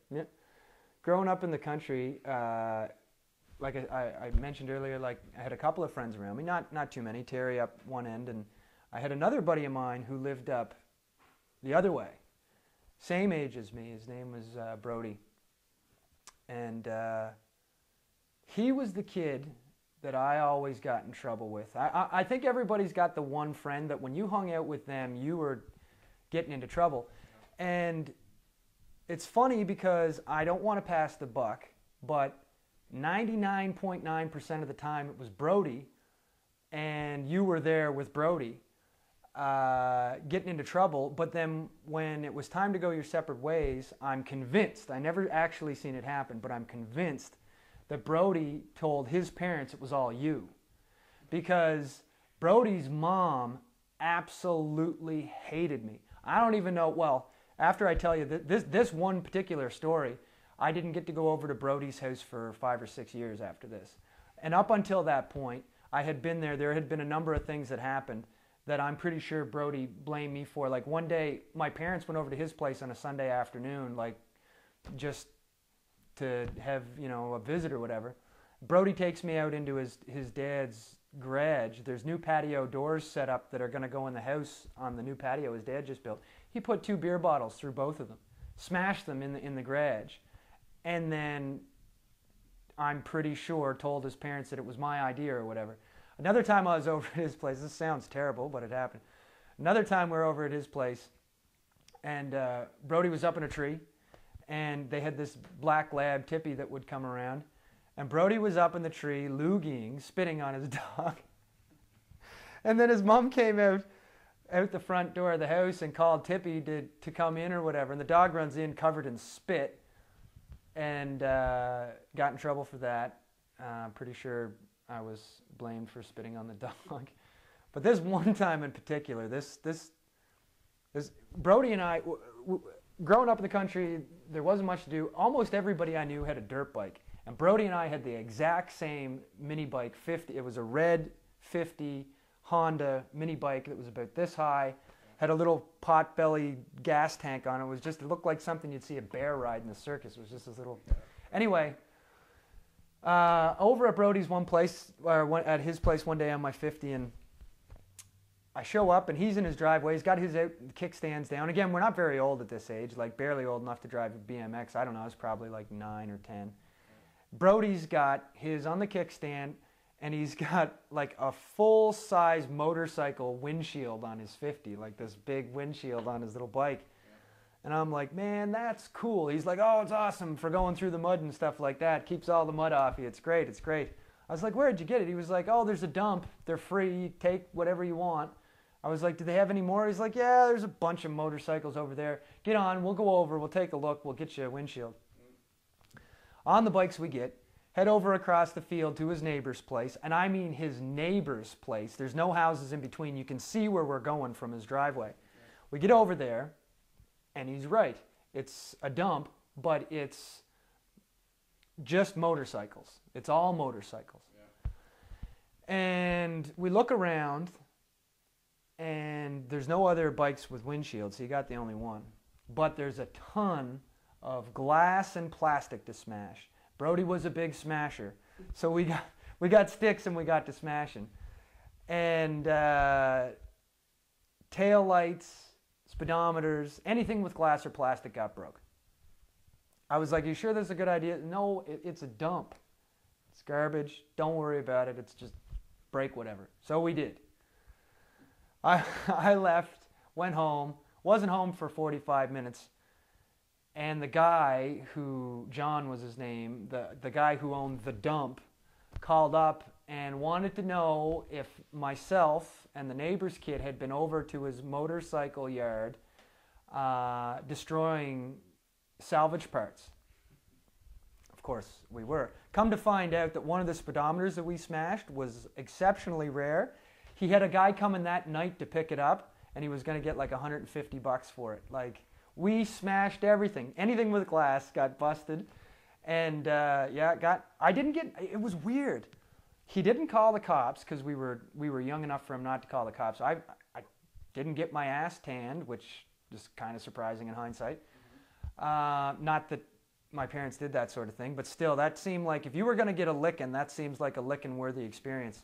Yeah. Growing up in the country, like I mentioned earlier, like I had a couple of friends around me, not too many. Terry up one end, and I had another buddy of mine who lived up the other way, same age as me. His name was Brody, and he was the kid that I always got in trouble with. I think everybody's got the one friend that when you hung out with them, you were getting into trouble. And it's funny because I don't want to pass the buck, but 99.9% of the time it was Brody, and you were there with Brody getting into trouble. But then when it was time to go your separate ways, I'm convinced, I never actually seen it happen, but I'm convinced that Brody told his parents it was all you. Because Brody's mom absolutely hated me. I don't even know, well, after I tell you this one particular story, I didn't get to go over to Brody's house for 5 or 6 years after this. And up until that point, I had been there. There had been a number of things that happened that I'm pretty sure Brody blamed me for. Like one day, my parents went over to his place on a Sunday afternoon, like just to have, you know, a visit or whatever. Brody takes me out into his dad's garage. There's new patio doors set up that are going to go in the house on the new patio his dad just built. He put 2 beer bottles through both of them, smashed them in the garage, and then I'm pretty sure told his parents that it was my idea or whatever. Another time I was over at his place, this sounds terrible, but it happened. Another time we were over at his place, and Brody was up in a tree, and they had this black lab, Tippy, that would come around, and Brody was up in the tree, loogying, spitting on his dog. And then his mom came out the front door of the house and called Tippy to come in or whatever, and the dog runs in covered in spit, and got in trouble for that. I'm pretty sure I was blamed for spitting on the dog. But this one time in particular, this Brody and I, growing up in the country, there wasn't much to do. Almost everybody I knew had a dirt bike. And Brody and I had the exact same mini bike, 50. It was a red 50 Honda mini bike that was about this high, had a little pot-belly gas tank on it. It looked like something you'd see a bear ride in the circus. It was just this little... Anyway, over at Brody's at his place one day on my 50, and I show up, and he's in his driveway. He's got his kickstands down. Again, we're not very old at this age, like barely old enough to drive a BMX. I don't know, I was probably like 9 or 10. Brody's got his on the kickstand, and he's got like a full-size motorcycle windshield on his 50, like this big windshield on his little bike. And I'm like, man, that's cool. He's like, oh, it's awesome for going through the mud and stuff like that. Keeps all the mud off you. It's great, it's great. I was like, where'd you get it? He was like, oh, there's a dump. They're free. Take whatever you want. I was like, do they have any more? He's like, yeah, there's a bunch of motorcycles over there. Get on, we'll go over, we'll take a look, we'll get you a windshield. On the bikes we get, head over across the field to his neighbor's place, and I mean his neighbor's place. There's no houses in between. You can see where we're going from his driveway. We get over there, and he's right. It's a dump, but it's just motorcycles. It's all motorcycles. Yeah. And we look around, and there's no other bikes with windshields, so you got the only one. But there's a ton of glass and plastic to smash. Brody was a big smasher, so we got sticks and we got to smashing. And tail lights, speedometers, anything with glass or plastic got broke. I was like, you sure this is a good idea? No, it's a dump. It's garbage. Don't worry about it. It's just break whatever. So we did. I left, went home, wasn't home for 45 minutes. And the guy who, John was his name, the guy who owned the dump, called up and wanted to know if myself and the neighbor's kid had been over to his motorcycle yard destroying salvage parts. Of course, we were. Come to find out that one of the speedometers that we smashed was exceptionally rare. He had a guy coming that night to pick it up, and he was going to get like $150 for it. Like, we smashed everything. Anything with glass got busted. And it was weird. He didn't call the cops because we were young enough for him not to call the cops. I didn't get my ass tanned, which is kind of surprising in hindsight. Not that my parents did that sort of thing, but still, that seemed like if you were going to get a licking, that seems like a licking worthy experience.